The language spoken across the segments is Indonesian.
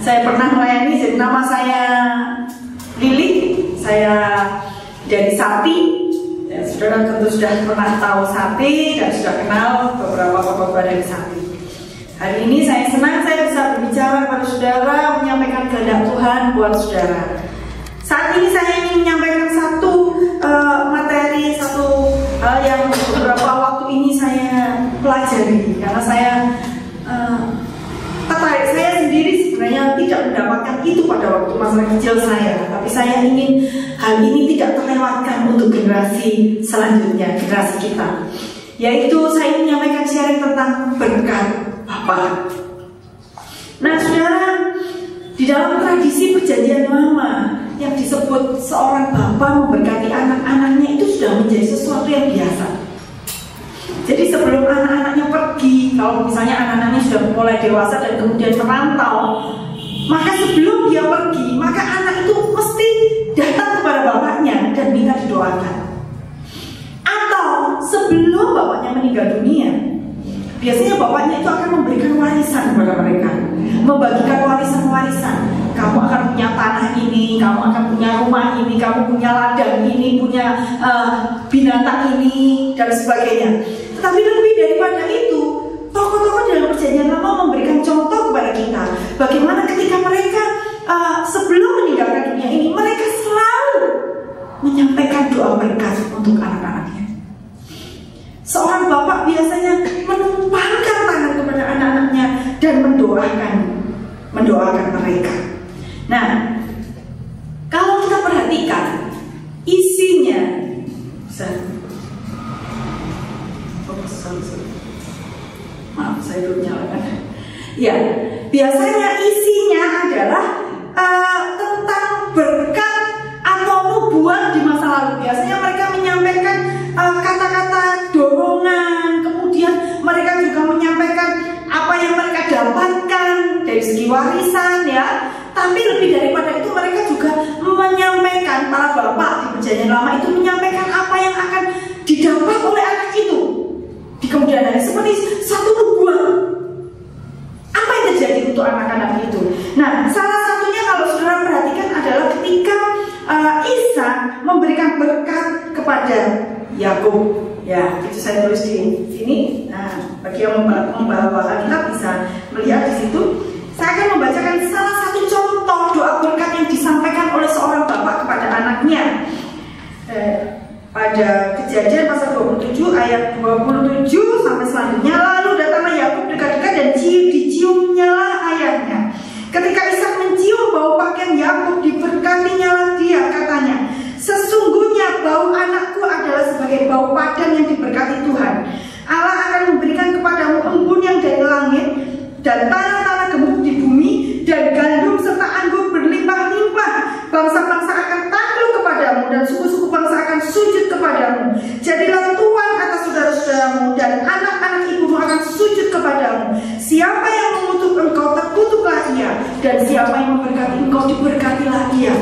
Saya pernah melayani, jadi nama saya Lili, saya dari Sati. Ya, saudara tentu sudah pernah tahu Sati dan sudah kenal beberapa khotbah dari Sati. Hari ini saya senang saya bisa berbicara kepada saudara, menyampaikan kehendak Tuhan buat saudara. Saat ini saya ingin menyampaikan satu materi, satu hal yang beberapa waktu ini saya pelajari, karena saya tertarik. Saya sendiri sebenarnya tidak mendapatkan itu pada waktu masa kecil saya, tapi saya ingin hal ini tidak terlewatkan untuk generasi selanjutnya, generasi kita. Yaitu saya ingin menyampaikan sharing tentang berkat Bapa. Nah, saudara, di dalam tradisi perjanjian lama yang disebut seorang bapa memberkati anak-anaknya itu sudah menjadi sesuatu yang biasa. Jadi sebelum anak-anaknya pergi, kalau misalnya anak-anaknya sudah mulai dewasa dan kemudian merantau, maka sebelum dia pergi, maka anak itu mesti datang kepada bapaknya dan minta didoakan. Atau sebelum bapaknya meninggal dunia, biasanya bapaknya itu akan memberikan warisan kepada mereka, membagikan warisan-warisan. Kamu akan punya tanah ini, kamu akan punya rumah ini, kamu punya ladang ini, punya binatang ini, dan sebagainya. Tetapi lebih daripada itu, tokoh-tokoh dalam perjanjian lama memberikan contoh kepada kita bagaimana ketika mereka sebelum meninggalkan dunia ini, mereka selalu menyampaikan doa berkat untuk anak-anaknya. Seorang bapak biasanya menumpangkan tangan kepada anak-anaknya dan mendoakan mereka. Nah, kalau kita perhatikan isinya, maaf saya belum nyalakan. Ya, biasanya isinya adalah tentang berkat atau nubuat di masa lalu. Biasanya mereka menyampaikan kata-kata dorongan, kemudian mereka juga menyampaikan apa yang mereka dapatkan dari segi warisan, ya. Tapi lebih daripada itu, mereka juga menyampaikan, para bapak di perjanjian lama itu menyampaikan apa yang akan didapat oleh anak itu di kemudian hari, seperti satu nubuat. Apa yang terjadi untuk anak-anak itu? Nah, salah satunya kalau saudara perhatikan adalah ketika Ishak memberikan berkat kepada Yakub. Ya, itu saya tulis di sini. Nah, bagi yang membawa kita bisa melihat di situ. Saya akan membacakan salah satu contoh doa berkat yang disampaikan oleh seorang bapak kepada anaknya. Pada Kejadian pasal 27 ayat 27 sampai selanjutnya. Lalu datanglah Yakub dekat-dekat dan diciumnyalah ayahnya. Ketika Ishak mencium bau pakaian Yakub, diberkatinyalah dia, katanya, sesungguhnya bau anakku adalah sebagai bau padang yang diberkati Tuhan. Allah akan memberikan kepadamu embun yang dari langit, dan tanah-tanah gemuk di bumi, dan gandum serta anggur berlimpah-limpah. Bangsa-bangsa akan takluk kepadamu, dan suku-suku bangsa akan sujud kepadamu. Jadilah tuan atas saudara-saudaramu, dan anak-anak ibumu akan sujud kepadamu. Siapa yang mengutuk engkau, terkutuklah ia, dan siapa yang memberkati engkau, diberkatilah ia.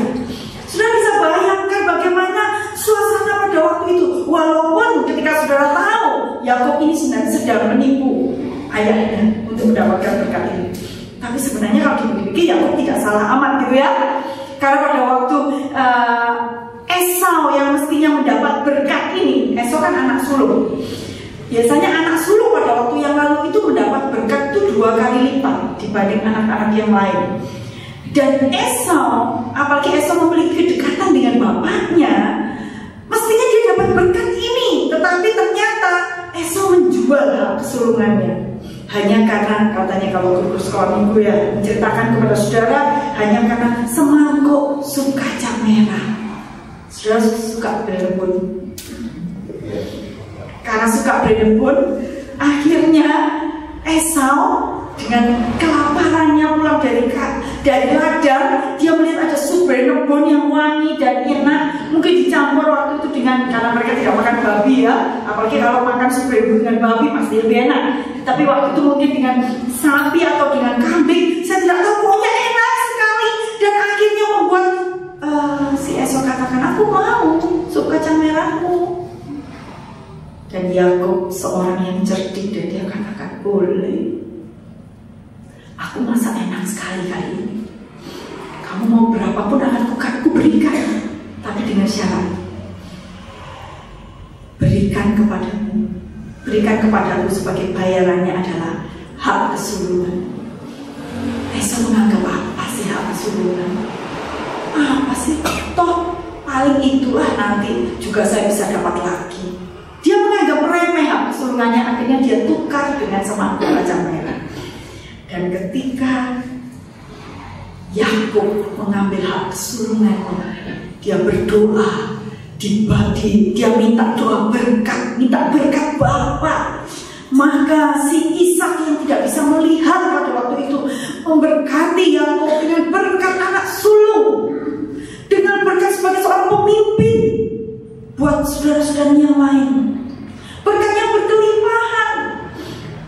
Saudara bisa bayangkan bagaimana suasana pada waktu itu. Walaupun ketika saudara tahu Yakub ini sedang menipu ayahnya untuk mendapatkan berkat ini, tapi sebenarnya kalau dipikir Yakub tidak salah amat gitu ya. Karena pada waktu Esau yang mestinya mendapat berkat ini, Esau kan anak sulung. Biasanya anak sulung pada waktu yang lalu itu mendapat berkat itu 2 kali lipat dibanding anak-anak yang lain. Dan Esau, apalagi Esau memiliki kedekatan dengan bapaknya, mestinya dia dapat berkat ini. Tetapi ternyata Esau menjual hak kesulungannya. Hanya karena, katanya kalau guru sekolah minggu ya menceritakan kepada saudara, hanya karena semangkuk sup kacang merah. Saudara suka berebut. Karena suka berebut, akhirnya Esau dengan kelaparannya pulang dari ladang, dia melihat ada sup berebut yang wangi dan enak. Mungkin dicampur waktu itu dengan, karena mereka tidak makan babi ya, apalagi kalau makan sup berebut dengan babi pasti lebih enak. Tapi waktu itu mungkin dengan sapi atau dengan kambing, saya tidak tahu, pokoknya enak sekali. Dan akhirnya membuat si Esau katakan, aku mau sup kacang merahmu. Dan Yakub seorang yang cerdik, dan dia katakan, boleh. Aku masak enak sekali kali ini. Kamu mau berapapun akan aku berikan, tapi dengan syarat, berikan kepadamu sebagai bayarannya adalah hak kesulungan. Esau menganggap, apa sih hak kesulungan? Apa sih? Toh paling itulah nanti juga saya bisa dapat lagi. Dia menganggap remeh hak kesulungannya, akhirnya dia tukar dengan semangkuk kacang merah. Dan ketika Yakub mengambil hak kesulungan. Dia berdoa, dia minta doa berkat, minta berkat Bapa. Maka si Ishak yang tidak bisa melihat pada waktu itu memberkati Yakub dengan berkat anak sulung, dengan berkat sebagai seorang pemimpin buat saudara-saudaranya yang lain. Berkatnya berkelimpahan.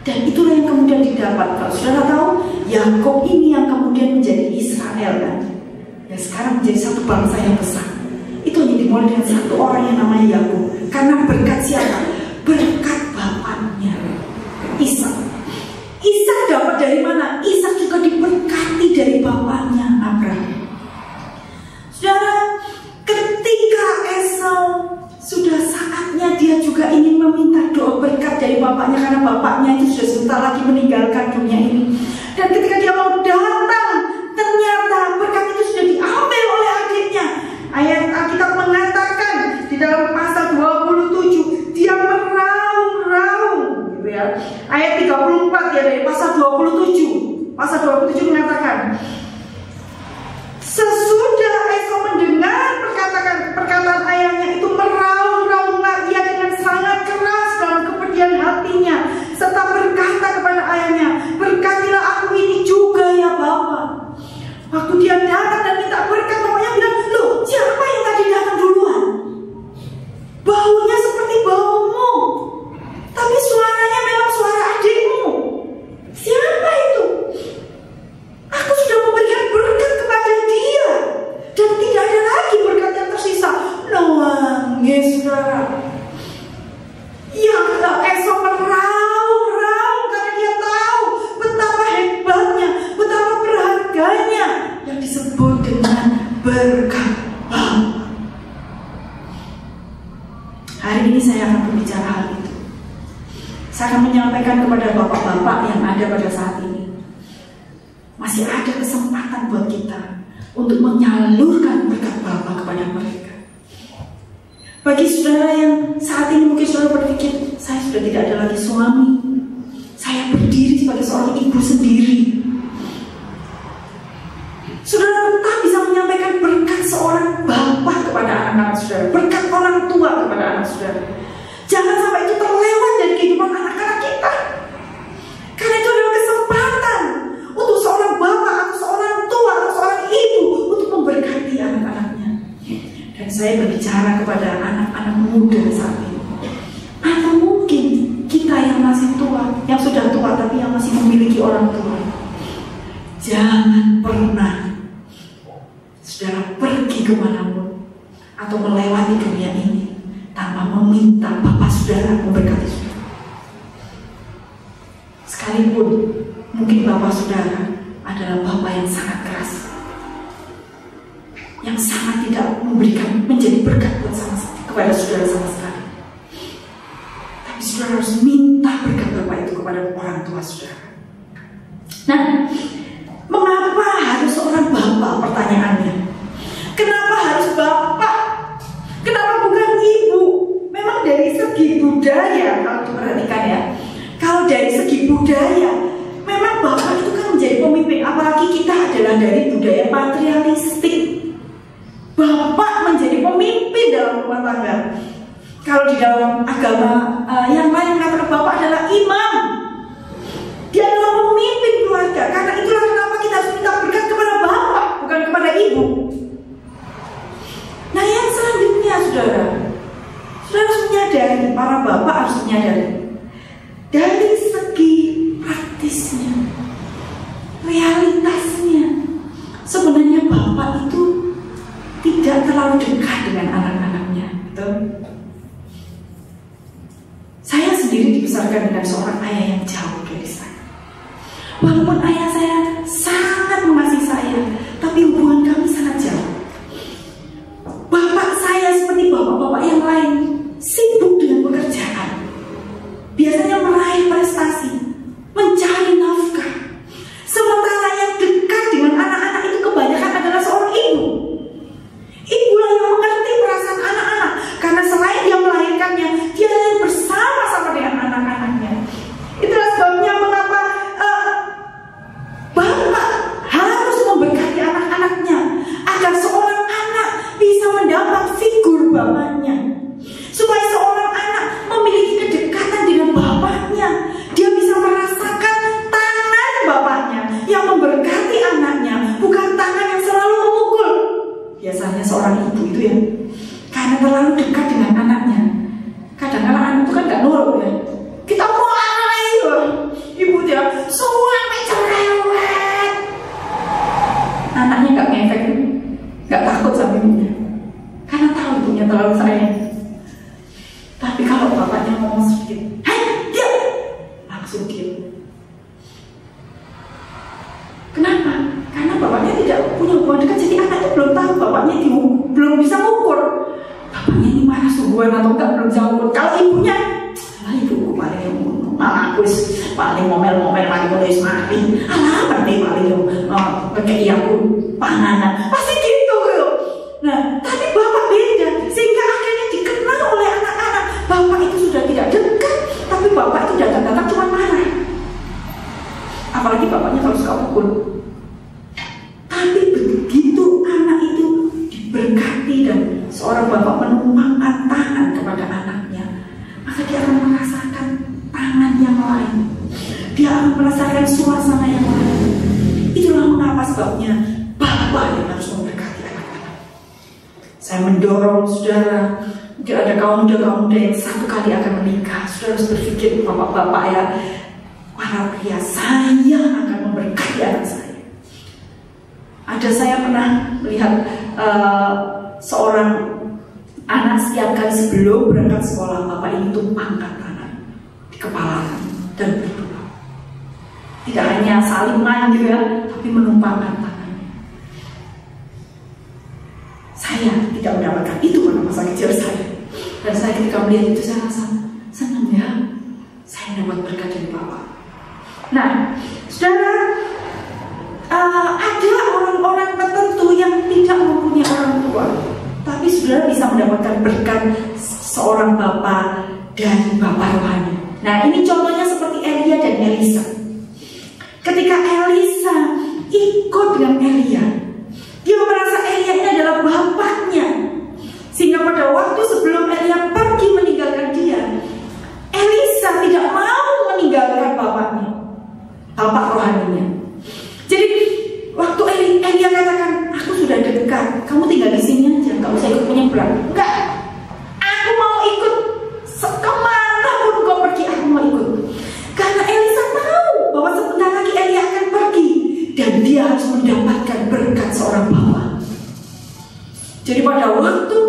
Dan itulah yang kemudian didapat. Kalau saudara tahu, Yakub ini yang kemudian menjadi Israel kan, yang sekarang menjadi satu bangsa yang besar. Itu hanya dimulai dengan satu orang yang namanya Yakub. Karena berkat siapa? Berkat bapaknya, Ishak. Ishak dapat dari mana? Ishak juga diberkati dari bapaknya, Abraham. Saudara, ketika Esau sudah saatnya dia juga ingin meminta doa berkat dari bapaknya, karena bapaknya itu sudah sebentar lagi meninggalkan dunia ini. Dan ketika dia mau datang, ternyata berkat itu sudah diambil oleh adiknya. Ayat Alkitab mengatakan di dalam pasal 27 dia meraung-raung, gitu ya. Ayat 34 ya dari pasal 27. Pasal 27 mengatakan, sesudah Esau mendengar perkataan ayahnya itu, meraung-raunglah ia dengan sangat keras dalam kepedihan hatinya, serta berkata kepada ayahnya, berkatilah aku ini juga ya Bapa. Waktu dia datang dan minta berkat, bapaknya bilang, loh siapa yang tadi datang duluan? Baunya seperti baumu, tapi suaranya memang suara adikmu. Siapa itu? Aku sudah memberikan berkat kepada dia, dan tidak ada lagi berkat yang tersisa. Nangis saudara. Ya, Esau meraung-raung karena dia tahu betapa hebatnya, betapa berharganya yang disebut dengan berkat Bapa. Hari ini saya akan berbicara hal itu. Saya akan menyampaikan kepada bapak-bapak yang ada pada saat ini, masih ada kesempatan buat kita untuk menyalurkan berkat Bapa kepada mereka. Bagi saudara yang saat ini mungkin saudara berpikir, saya sudah tidak ada lagi suami, saya berdiri sebagai seorang ibu sendiri. Saudara tetap bisa menyampaikan berkat seorang bapak kepada anak-anak saudara, berkat orang tua kepada anak saudara. Jangan sampai itu terlewat dari kehidupan anak-anak kita, karena itu adalah kesempatan untuk seorang bapak atau seorang tua atau seorang ibu untuk memberkati anak-anaknya. Dan saya berbicara kepada anak-anak muda saat ini, atau mungkin kita yang masih tua, yang sudah tua tapi yang masih memiliki orang tua. Jangan pernah saudara pergi kemanapun atau melewati dunia ini tanpa meminta Bapak saudara memberkati saudara. Sekalipun mungkin Bapak saudara adalah Bapak yang sangat keras, yang sangat tidak memberikan, menjadi berkat buat kepada saudara sama sekali. Tapi saudara harus minta berkat Bapak itu kepada orang tua saudara. Nah, mengapa harus seorang bapak? Pertanyaannya, kenapa harus bapak? Kenapa bukan ibu? Memang dari segi budaya, kalau diperhatikan ya, kalau dari segi budaya, memang bapak itu kan menjadi pemimpin. Apalagi kita adalah dari budaya patriarkistik. Bapak menjadi pemimpin dalam rumah tangga. Kalau di dalam agama yang lain mengatakan bapak adalah imam. Dia adalah pemimpin keluarga. Karena itulah kenapa kita harus minta berkat kepada bapak, bukan kepada ibu. Nah, yang selanjutnya saudara harus menyadari, para bapak harus menyadari, dari segi praktisnya, realitasnya, sebenarnya bapak itu tidak terlalu dekat dengan anak-anaknya. Betul? Saya sendiri dibesarkan dengan seorang ayah yang jauh dari saya. Walaupun ayah saya sangat mengasihi saya, tapi hubungan kami sangat jauh. Bapak saya seperti bapak-bapak yang lain, sibuk dengan pekerjaan. Biasanya meraih prestasi, mencari nafkah. Sementara yang dekat dengan anak-anak itu kebanyakan adalah seorang ibu. Ibulah yang mengerti perasaan anak-anak, karena selain dia melahirkannya, dia yang bersama-sama dengan anak-anaknya. Itulah sebabnya mengapa anaknya nggak ngefek, nggak takut sama ibunya, karena tahu ibunya terlalu sayang. Tapi kalau bapaknya ngomong sedikit, "Hei, diam!" langsung diam. Kenapa? Karena bapaknya tidak punya hubungan dekat, jadi anak itu belum tahu bapaknya belum bisa mengukur bapaknya ini marah sungguhan atau enggak, belum bisa mengukur. Kalau ibunya, lah ibuku paling aku paling ngomel-ngomel, paling nulis mati, alah berarti paling kayak aku panganan, pasti gitu loh. Nah, tapi bapak beda, sehingga akhirnya dikenal oleh anak-anak. Bapak itu sudah tidak dekat, tapi bapak itu datang-datang cuma marah. Apalagi bapaknya kalau suka pukul. Tapi begitu anak itu diberkati dan seorang bapak menumpangkan tangan kepada anaknya, maka dia akan merasakan tangan yang lain. Dia akan merasakan suasana yang lain. Itulah mengapa sebabnya bapak yang harus memberkati anak-anak. Saya mendorong saudara, mungkin ada kaum muda yang satu kali akan menikah. Saudara harus berpikir, bapak-bapak ya, para pria, saya akan memberkati anak saya. Saya pernah melihat seorang anak setiap kali sebelum berangkat sekolah, bapak ini tumpangkan tangan di kepala dan berdoa. Tidak hanya salingan gitu ya, tapi menumpangkan tangan. Saya tidak mendapatkan itu pada masa kecil saya. Dan saya ketika melihat itu saya rasa senang ya, saya dapat berkat dari bapak. Nah, saudara, ada orang-orang tertentu yang tidak mempunyai orang tua, tapi saudara bisa mendapatkan berkat seorang bapak dan bapak rohani. Nah, ini contohnya seperti Elia dan Elisa. Ketika Elisa ikut dengan Elia, dia merasa Elia ini adalah bapaknya, sehingga pada waktu sebelum Elia pergi meninggalkan dia, Elisa tidak mau meninggalkan bapaknya, bapak rohaninya. Jadi waktu Elia katakan, aku sudah dekat, kamu tinggal di sini aja, gak usah ikut menyeberang. Enggak, aku mau ikut kemana pun kau pergi, aku mau ikut. Karena Elisa tahu bahwa sebentar lagi Elia akan pergi dan dia harus mendapatkan berkat seorang bapak. Jadi pada waktu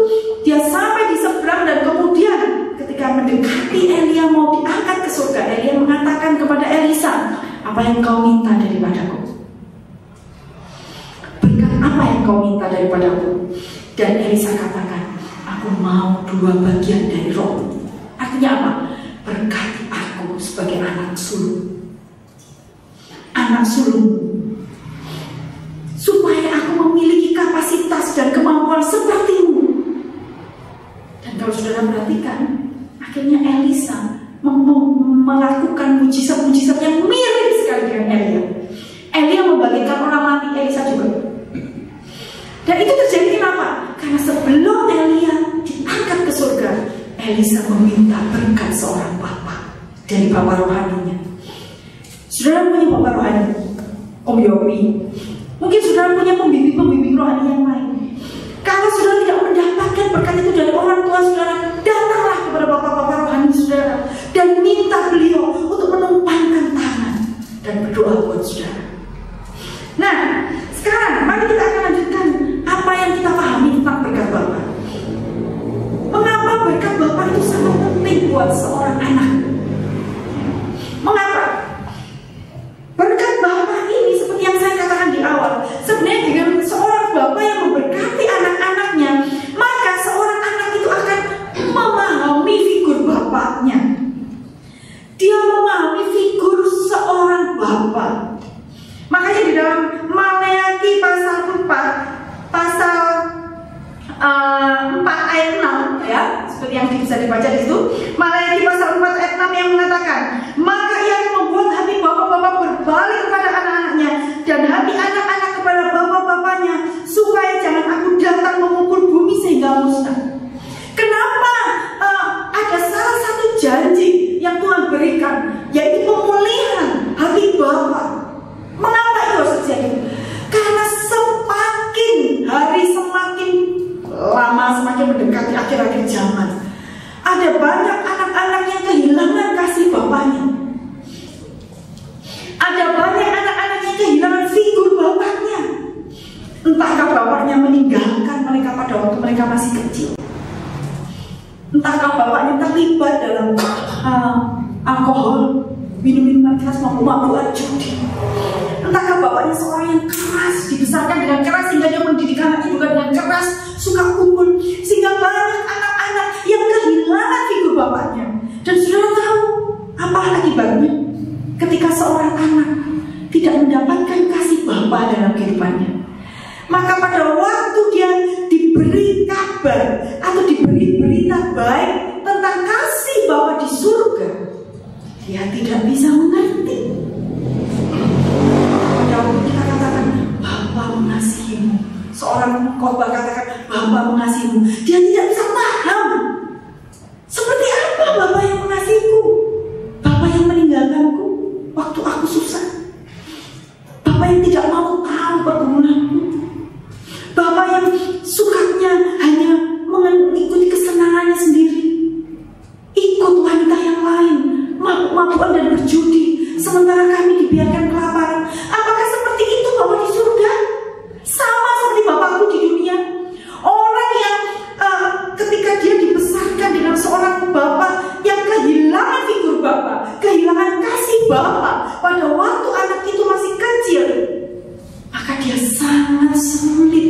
dia sampai di seberang dan kemudian ketika mendekati Elia mau diangkat ke surga, Elia mengatakan kepada Elisa, apa yang kau minta daripadaku? Apa yang kau minta daripadaku? Dan Elisa katakan, aku mau 2 bagian dari roh. Artinya apa? Berkati aku sebagai anak sulung, anak sulung, supaya aku memiliki kapasitas dan kemampuan sepertimu. Dan kalau saudara perhatikan, akhirnya Elisa melakukan mujizat-mujizat yang mirip sekali dengan Elia. Elia membagikan orang mati, Elisa juga. Dan itu terjadi kenapa? Karena sebelum Elia diangkat ke surga, Elisa meminta berkat seorang bapak dari bapak rohaninya. Saudara punya bapak rohani, Om Yopi. Mungkin saudara punya pembimbing-pembimbing rohani yang lain. Kalau saudara tidak mendapatkan berkat itu dari orang tua saudara, datanglah kepada bapak-bapak rohani saudara dan minta beliau untuk menumpangkan tangan dan berdoa buat saudara. Nah, sekarang mari kita akan lanjutkan apa yang kita pahami tentang berkat Bapak. Mengapa berkat Bapak itu sangat penting buat seorang anak? Mengapa? Berkat Bapak ini seperti yang saya katakan di awal, sebenarnya dengan seorang Bapak yang memberkati anak-anaknya, maka seorang anak itu akan memahami figur bapaknya. Dia memahami figur seorang Bapak. Makanya di dalam Maleakhi pasal 4 ayat 6 ya, seperti yang bisa dibaca di situ. Maleakhi pasal 4 ayat 6 yang mengatakan, maka ia akan membuat hati bapak-bapak berbalik kepada anak-anaknya dan hati anak-anak kepada bapak-bapaknya, supaya jangan aku datang memukul bumi sehingga musnah. Kenapa? Ada salah satu janji yang Tuhan berikan, yaitu pemulihan hati bapak. Mengapa itu harus terjadi? Karena semakin hari semakin lama, semakin mendekati akhir-akhir zaman, ada banyak anak-anak yang kehilangan kasih bapaknya. Ada banyak anak-anak yang kehilangan figur bapaknya. Entahkah bapaknya meninggalkan mereka pada waktu mereka masih kecil? Entahkah bapaknya terlibat dalam alkohol, minum-minuman keras, mabuk-mabukan, judi? Entahkah bapaknya seorang yang keras, dibesarkan dengan keras sehingga dia mendidik anaknya juga dengan keras, suka kumpul, sehingga banyak anak-anak yang kehilangan figur bapaknya. Dan saudara tahu apa akibatnya ketika seorang anak tidak mendapatkan kasih bapa dalam kehidupannya? Maka pada waktu dia diberi kabar atau diberi berita baik tentang kasih Bapa di surga, dia tidak bisa mengerti. Pada waktu kita katakan Bapa mengasihimu, seorang khotbah katakan Bapa mengasihimu, dia tidak bisa paham seperti apa Bapa yang mengasihiku, Bapa yang meninggalkanku waktu aku susah, Bapa yang tidak mau tahu pergumulanku, Bapak yang sukanya hanya mengikuti kesenangannya sendiri, ikut wanita yang lain, mabuk-mabukan dan berjudi, sementara kami dibiarkan kelaparan. Apakah seperti itu Bapak di surga? Sama seperti Bapakku di dunia. Orang yang ketika dia dibesarkan dengan seorang Bapak yang kehilangan figur Bapak, kehilangan kasih Bapak pada waktu anak itu masih kecil, maka dia sangat sulit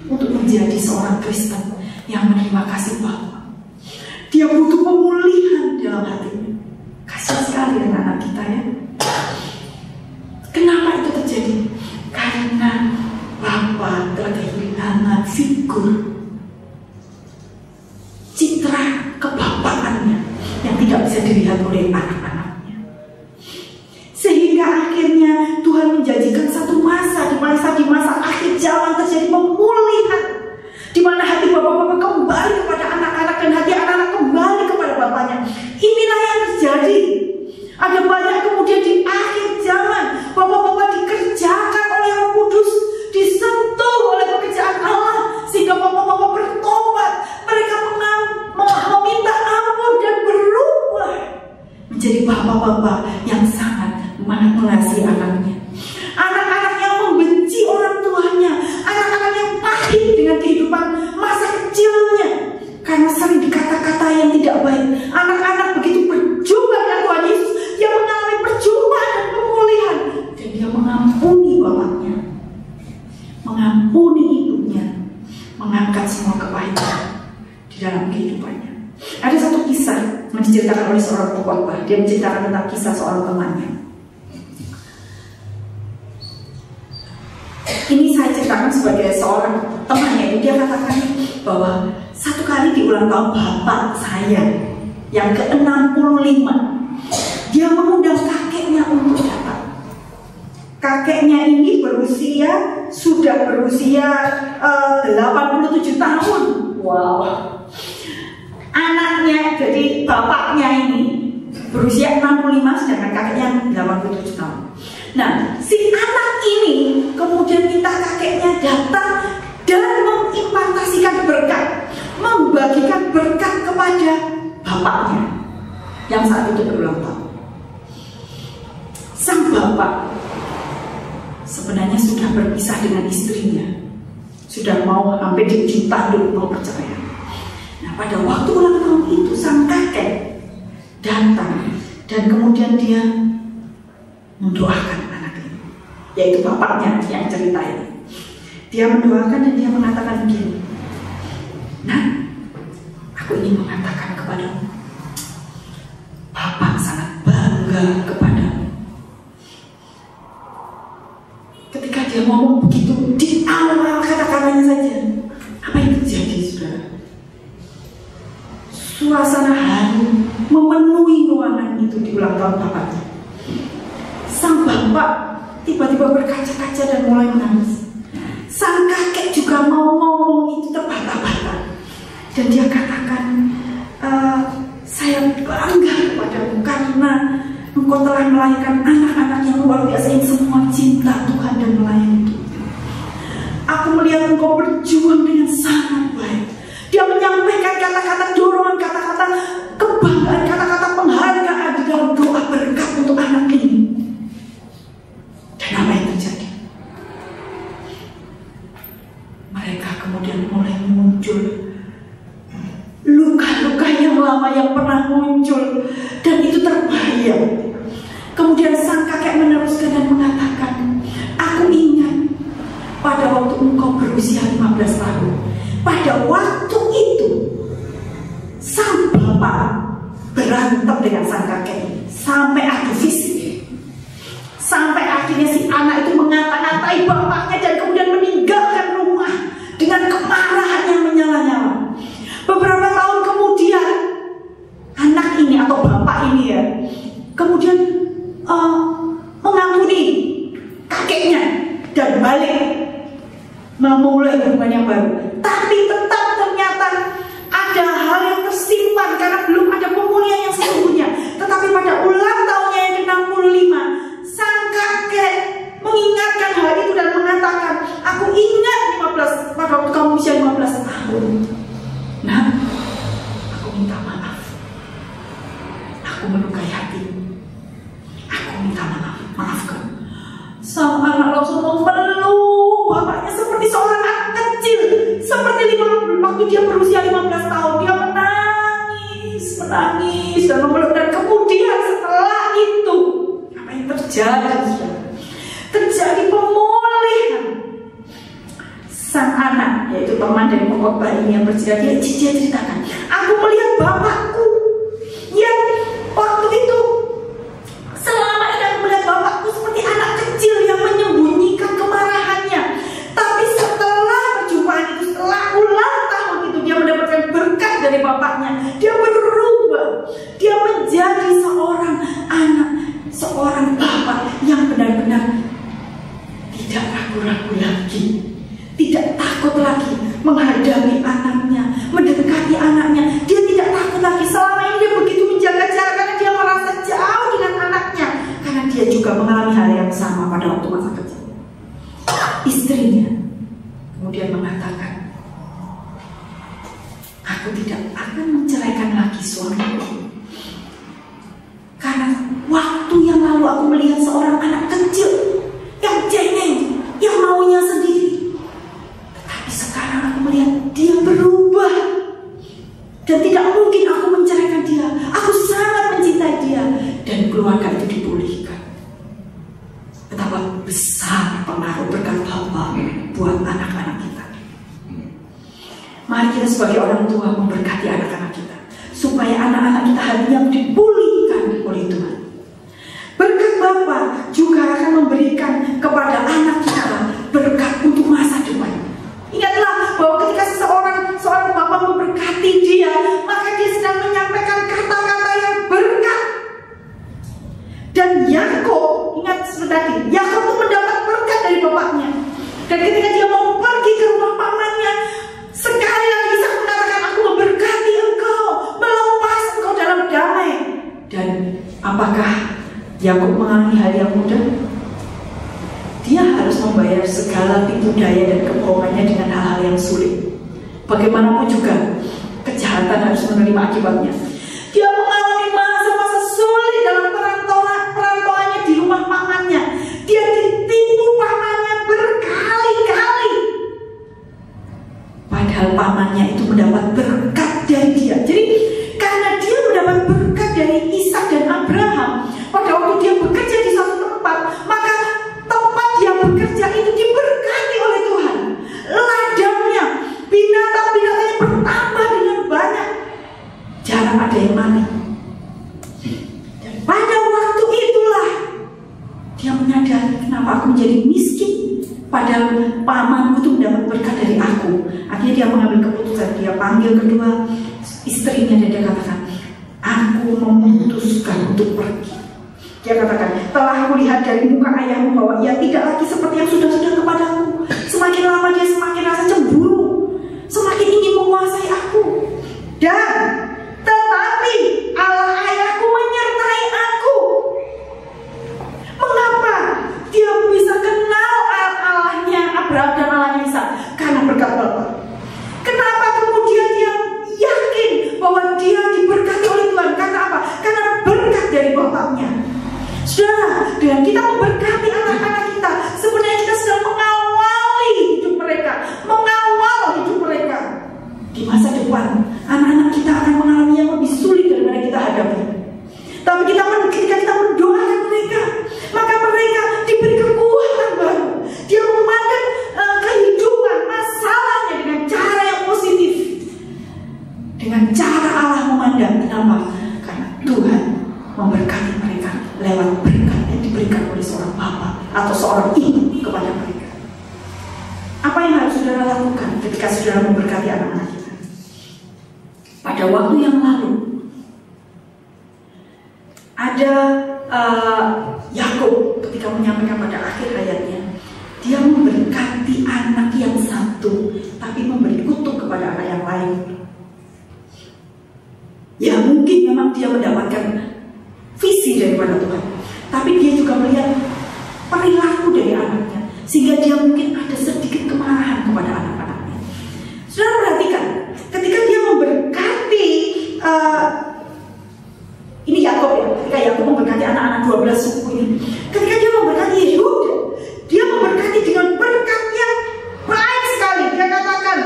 untuk menjadi seorang Kristen yang menerima kasih Bapa. Dia butuh pemulihan dalam hatinya. Kasihan sekali dengan anak kita ya. Kenapa itu terjadi? Karena Bapa telah kehilangan figur, citra kebapaannya yang tidak bisa dilihat oleh anak-anaknya. Sehingga akhirnya Tuhan menjanjikan satu masa, di masa akhir zaman terjadi pemulihan, di mana hati bapak-bapak kembali kepada anak-anak dan hati anak-anak kembali kepada bapaknya. Inilah yang terjadi. Ada banyak kemudian di akhir zaman bapak-bapak dikerjakan oleh Roh Kudus, disentuh oleh pekerjaan Allah, sehingga bapak-bapak bertobat, mereka meminta ampun dan berubah menjadi bapak-bapak yang sangat mengasihi anaknya. Anak-anak yang membenci orang tuanya, anak-anak yang pahit dengan kehidupan masa kecilnya karena sering dikata-kata yang tidak baik. Anak-anak begitu berjumpa dengan Tuhan Yesus, dia mengalami perjumpaan dan pemulihan, dan dia mengampuni bapaknya, mengampuni ibunya, mengangkat semua kepahitan di dalam kehidupannya. Ada satu kisah yang diceritakan oleh seorang pengkhotbah. Dia menceritakan tentang kisah seorang temannya. Ini saya ceritakan sebagai seorang temannya itu. Dia katakan bahwa satu kali di ulang tahun bapak saya yang ke-65, dia mengundang kakeknya untuk datang. Kakeknya ini sudah berusia 87 tahun. Wow. Anaknya, jadi bapaknya ini berusia 65, sedangkan kakeknya 87 tahun. Nah, si anak ini kemudian minta kakeknya datang dan mengimpartasikan berkat, membagikan berkat kepada bapaknya yang saat itu berulang tahun. Sang bapak sebenarnya sudah berpisah dengan istrinya, sudah mau hampir di ujung tanduk mau perceraian. Nah, pada waktu ulang tahun itu sang kakek datang dan kemudian dia mendoakan anak ini, yaitu bapaknya yang cerita ini. Dia mendoakan dan dia mengatakan begini, "Nah, aku ingin mengatakan kepadamu, Bapak sangat bangga kepadamu." Ketika dia ngomong begitu, di awal kata-katanya saja, apa yang terjadi, saudara? Suasana haru memenuhi ruangan itu di ulang tahun bapaknya. Sang bapak tiba-tiba berkaca-kaca dan mulai menangis. Sang kakek juga mau ngomong itu terbata-bata, dan dia katakan, "Saya bangga kepadamu karena engkau telah melahirkan anak-anak yang luar biasa yang semua cinta Tuhan dan melayani Tuhan. Aku melihat engkau berjuang dengan sangat baik." Dia menyampaikan kata-kata dorongan, kata-kata kebanggaan, kata-kata penghargaan di dalam doa berkat untuk anak ini. Dan apa yang terjadi? muncul, dan itu terbahaya. Kemudian sang kakek meneruskan dan mengatakan, aku ingat pada waktu engkau berusia 15 tahun. Pada waktu itu sang bapak berantem dengan sang kakek sampai adu fisik. Sampai akhirnya si anak itu mengata-ngatai bapaknya dan kemudian meninggalkan rumah dengan kemarahan yang menyala-nyala. Beberapa tahun kemudian anak ini atau bapak ini ya kemudian mengampuni kakeknya dan balik memulai hubungan yang baru. Tapi tetap ternyata ada hal yang tersimpan karena belum ada pemulihan yang sesungguhnya. Tetapi pada ulang tahunnya yang ke-65, sang kakek mengingatkan hal itu dan mengatakan, aku ingat 15 pada waktu kamu usia 15 tahun. Nah, aku minta maaf. Aku melukai hatimu. Aku minta maaf, maafkan. Sang anak langsung memeluk bapaknya seperti seorang anak kecil. Seperti waktu dia berusia 15 tahun, dia menangis dan memeluk. Dan kemudian setelah itu, apa yang terjadi? Terjadi pemulihan. Sang anak, yaitu teman dari pengkhotbah ini yang bercerita, dia ceritakan, aku melihat bapakku yang waktu itu selama ini aku melihat bapakku seperti anak kecil yang menyembunyikan kemarahannya. Tapi setelah perjumpaan itu, setelah ulang tahun itu, dia mendapatkan berkat dari bapaknya. Dia berubah, dia menjadi seorang anak, seorang bapak yang benar-benar tidak ragu-ragu lagi, tidak takut lagi menghadapi anaknya, mendekati anaknya. Dia tidak takut lagi. Selama ini dia begitu menjaga jarak karena dia merasa jauh dengan anaknya, karena dia juga mengalami hal yang sama pada waktu masa kecil. Istrinya kemudian mengatakan, aku tidak akan menceraikan lagi suamiku, karena waktu yang lalu aku melihat seorang anak kecil yang cengeng, yang maunya sendiri. Tetapi sekarang aku melihat dia berubah, dan tidak mungkin aku menceraikan dia. Aku sangat mencintai dia, dan keluarga itu dipulihkan. Betapa besar pengaruh berkat Bapa buat anak-anak kita. Mari kita sebagai orang tua memberkati anak-anak kita, supaya anak-anak kita hatinya dipulihkan oleh Tuhan. Berkat Bapa juga akan memberikan kepada anak kita berkat untuk masa depan. Ingatlah bahwa ketika seorang bapak memberkati dia, maka dia sedang menyampaikan kata-kata yang berkat. Dan Yakub, ingat sebentar tadi, Yakub itu mendapat berkat dari bapaknya. Dan ketika dia mau pergi ke rumah pamannya, sekali lagi Ishak mengatakan, aku memberkati engkau, melepas engkau dalam damai. Dan apakah Yakub mengalami hal yang mudah? Dia harus membayar segala tipu daya dan kebohongannya dengan hal-hal yang sulit. Bagaimanapun juga, kejahatan harus menerima akibatnya. Dia mengalami masa-masa sulit dalam perantauannya di rumah pamannya. Dia ditipu pamannya berkali-kali. Padahal pamannya itu mendapat berkat dari dia. Jadi karena dia mendapat berkat dari Ishak dan Abraham, pada waktu dia bekerja di satu tempat, maka tempat dia bekerja itu diberkati oleh Tuhan. Ladangnya, binatang-binatangnya bertambah dengan banyak. Jarang ada yang mati. Dan pada waktu itulah dia menyadari, kenapa aku menjadi miskin, padahal pamanku itu mendapat berkat dari aku. Akhirnya dia mengambil keputusan. Dia panggil kedua istrinya dan dia katakan, aku memutuskan untuk pergi. Dia katakan, telah aku lihat dari muka ayahmu bahwa ia tidak lagi seperti yang sudah-sudah kepadaku. Semakin lama dia semakin rasa cemburu, semakin ingin menguasai aku. Dan tetapi Allah ayahku menyertai aku. Mengapa dia bisa kenal Allahnya Abraham dan Allahnya Ishak? Karena berkat Bapa. Kenapa kemudian dia yakin bahwa dia diberkati oleh Tuhan? Karena apa? Karena berkat dari bapaknya. Saudara, dengan kita memberkati anak-anak kita, sebenarnya kita sedang atau seorang ibu kepada mereka. Apa yang harus saudara lakukan ketika saudara memberkati anak-anak kita? Pada waktu yang lalu ada Yakub ketika menyampaikan pada akhir hayatnya, dia memberkati anak yang satu, tapi memberi kutuk kepada anak yang lain. Ya mungkin memang dia mendapatkan visi daripada Tuhan, tapi dia juga melihat perilaku dari anaknya, sehingga dia mungkin ada sedikit kemarahan kepada anak-anaknya. Saudara perhatikan, ketika dia memberkati ini Yakub ya, ketika Yakub memberkati anak-anak 12 suku ini, ketika dia memberkati Yehuda, dia memberkati dengan berkat yang baik sekali. Dia katakan,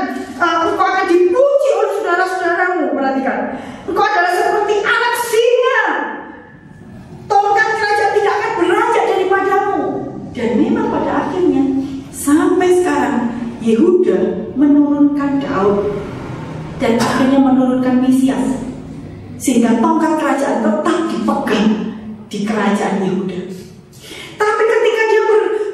engkau akan dipuji oleh saudara-saudaramu. Perhatikan, engkau adalah seperti anak singa, tongkat kerajaan tidak akan beranjak daripadamu. Dan memang pada akhirnya sampai sekarang Yehuda menurunkan Daud dan akhirnya menurunkan Mesias, sehingga tongkat kerajaan tetap dipegang di kerajaan Yehuda. Tapi ketika dia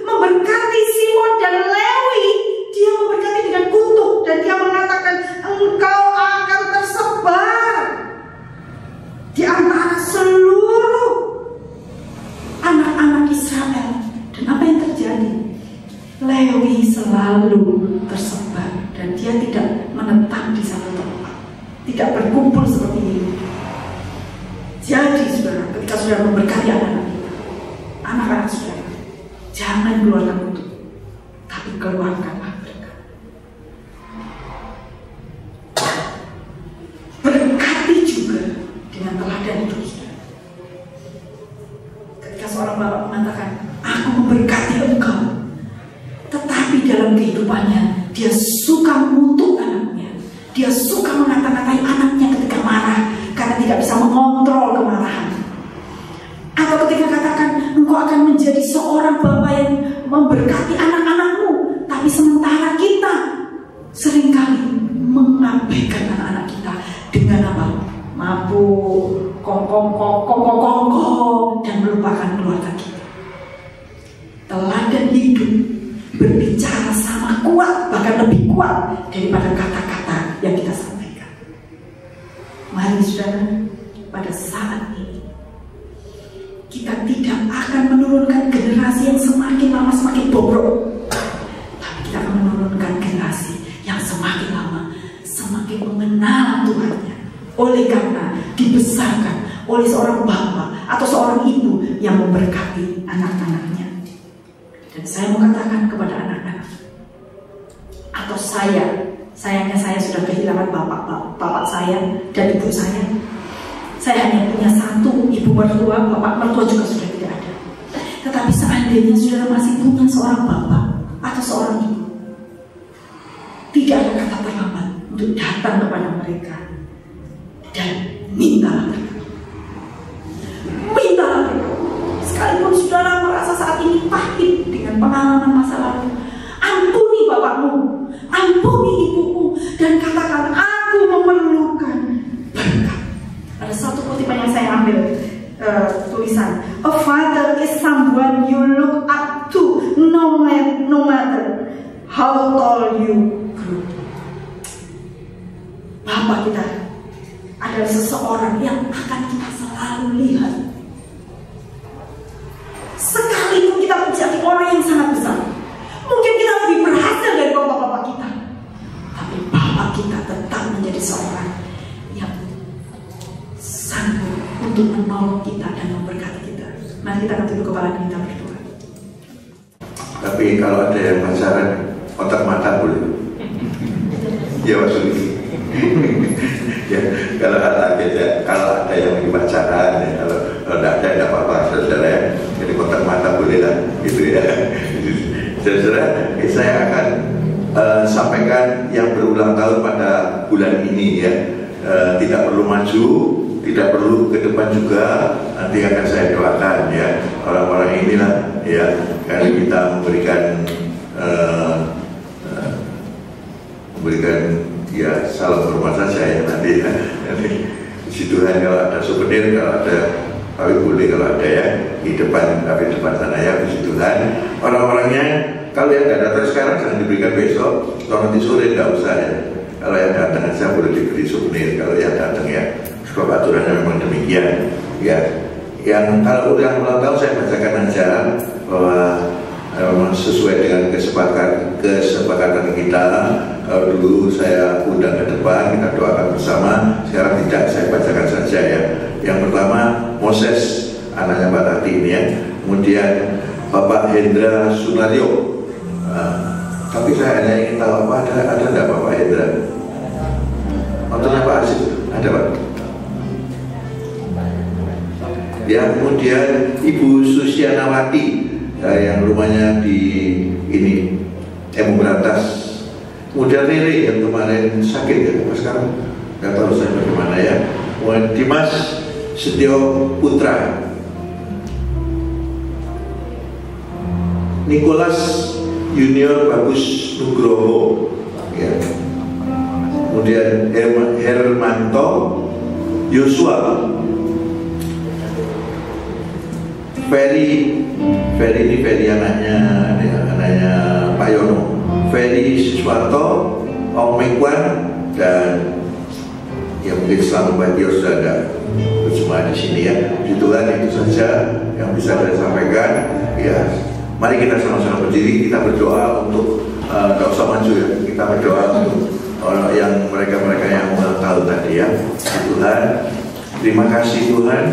memberkati Simon dan Lewi, dia memberkati dengan kutuk, dan dia mengatakan, engkau akan tersebar di antara seluruh anak-anak Israel. Dan apa yang terjadi? Lewi selalu tersebar dan dia tidak menetap di satu tempat, tidak berkumpul seperti ini. Jadi saudara, ketika saudara memberkati anak-anak saudara, jangan keluarkan kutuk, tapi keluarkanlah berkat. Berkati juga dengan teladan hidup saudara. Ketika seorang bapak mengatakan, aku memberkati engkau, tetapi dalam kehidupannya dia suka mengutuk anaknya, dia suka mengata-ngatai anaknya ketika marah karena tidak bisa mengontrol kemarahan. Atau ketika katakan, engkau akan menjadi seorang bapak yang memberkati anak-anakmu, tapi sementara kita seringkali mengabaikan anak-anak kita dengan apa? Mabuk, kongkong, dan melupakan keluarga kita. Teladan hidup berbicara sama kuat, bahkan lebih kuat daripada kata-kata yang kita sampaikan. Mari saudara, pada saat ini kita tidak akan menurunkan generasi yang semakin lama semakin bobrok, tapi kita akan menurunkan generasi yang semakin lama semakin mengenal Tuhannya, oleh karena dibesarkan oleh seorang bapak atau seorang ibu yang memberkati anak-anaknya. Dan saya mau katakan kepada anak-anak, atau sayangnya saya sudah kehilangan bapak saya dan ibu saya. Saya hanya punya satu ibu mertua, bapak mertua juga sudah tidak ada. Tetapi seandainya saudara masih punya seorang bapak atau seorang ibu, tidak ada kata terlambat untuk datang kepada mereka dan mintalah berkat. Mintalah berkat. Sekalipun saudara merasa saat ini pahit dengan pengalaman masa lalu, ampuni bapakmu, ampuni ibumu, dan katakan, aku memerlukan berkat. Ada satu kutipan yang saya ambil, tulisan, a father is someone you look up to no matter how tall you grow. Bapak kita adalah seseorang yang akan kita selalu lihat. Sekalipun kita menjadi orang yang sangat besar, mungkin kita lebih berhasil dari bapak-bapak kita, tapi bapak kita tetap menjadi seorang yang sanggup untuk menolong kita dan memberkati kita. Mari kita akan tunduk kepala kita berdoa. Tapi kalau ada yang pacaran, otak mata boleh? Ya maksudnya. Ya, kalau ada yang lagi pacaran, ya, kalau tidak ada, tidak apa-apa, saudara ya. Jadi kotak mata boleh lah, gitu ya. Saudara, saya akan sampaikan yang berulang tahun pada bulan ini ya. Tidak perlu maju, tidak perlu ke depan juga, nanti akan saya doakan ya. Orang-orang inilah ya, karena kita memberikan ya salam hormat saja ya nanti ya. Puji Tuhan, kalau ada souvenir, kalau ada tapi boleh kalau ada ya di depan, tapi depan sana ya, puji Tuhan. Orang-orangnya kalau yang nggak datang sekarang jangan diberikan besok, kalau nanti sore nggak usah ya. Kalau yang datang saja boleh diberi souvenir kalau yang datang ya. Sebab aturannya memang demikian ya. Yang kalau udah ulang tahun saya bacakan aja bahwa sesuai dengan kesepakatan kita. Kalau dulu saya undang ke depan, kita doakan bersama. Sekarang tidak, saya bacakan saja ya. Yang pertama Moses, anaknya Mbak Tati ini ya. Kemudian Bapak Hendra Sunario. Tapi saya hanya ingin tahu apa ada enggak Bapak Hendra? Contohnya Pak Asif, ada Pak? Ya, kemudian Ibu Susianawati yang rumahnya di ini Berantas. Kemudian Rere yang kemarin sakit ya, sekarang nggak tahu saya bagaimana ya. Kemudian Dimas Setio Putra, Nicholas Junior Bagus Nugroho ya. Kemudian Hermanto Yosua, Ferry ini anaknya Pak Yono, Ferry Siswanto, Om Mekwan, dan ya mungkin selalu Badio sudah ada semua di sini ya. Itulah itu saja yang bisa saya sampaikan ya. Mari kita sama-sama berdiri, kita berdoa untuk nggak usah maju ya, kita berdoa untuk yang mereka yang ulang tahun tadi ya. Tuhan, terima kasih Tuhan,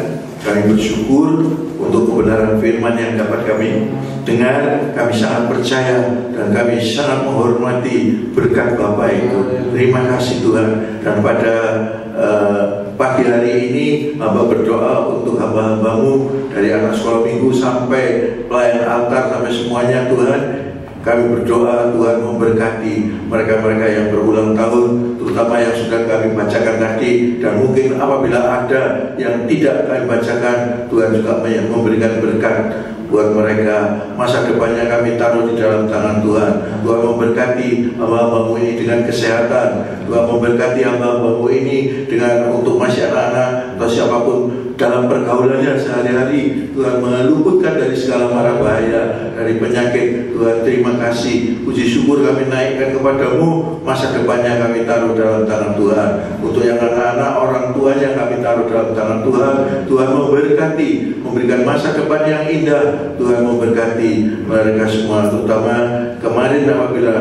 kami bersyukur untuk kebenaran firman yang dapat kami dengar. Kami sangat percaya dan kami sangat menghormati berkat Bapak itu. Terima kasih Tuhan. Dan pada pagi hari ini hamba berdoa untuk hamba-hambamu dari anak sekolah minggu sampai pelayan altar sampai semuanya Tuhan. Kami berdoa Tuhan memberkati mereka-mereka yang berulang tahun, terutama yang sudah kami bacakan tadi, dan mungkin apabila ada yang tidak kami bacakan, Tuhan juga memberikan berkat buat mereka. Masa depannya kami taruh di dalam tangan Tuhan. Tuhan memberkati hamba-hambamu ini dengan kesehatan. Tuhan memberkati hamba-hambamu ini dengan untuk masih anak-anak atau siapapun dalam pergaulannya sehari-hari. Tuhan meluputkan dari segala mara bahaya, dari penyakit. Tuhan terima kasih, puji syukur kami naikkan kepadamu. Masa depannya kami taruh dalam tangan Tuhan. Untuk yang anak-anak, orang tuanya kami taruh dalam tangan Tuhan. Tuhan memberkati, memberikan masa depan yang indah. Tuhan memberkati mereka semua, terutama kemarin apabila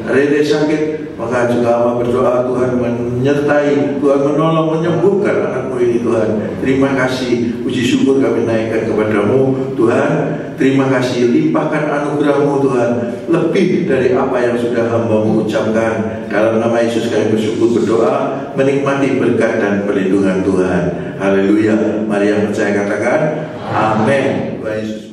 Rere sakit, maka juga hamba berdoa Tuhan menyertai, Tuhan menolong, menyembuhkan anakmu ini Tuhan. Terima kasih, puji syukur kami naikkan kepadamu Tuhan. Terima kasih, limpahkan anugerahmu Tuhan, lebih dari apa yang sudah hamba-Mu ucapkan. Dalam nama Yesus kami bersyukur berdoa, menikmati berkat dan perlindungan Tuhan. Haleluya. Mari yang percaya katakan amin. Tuhan Yesus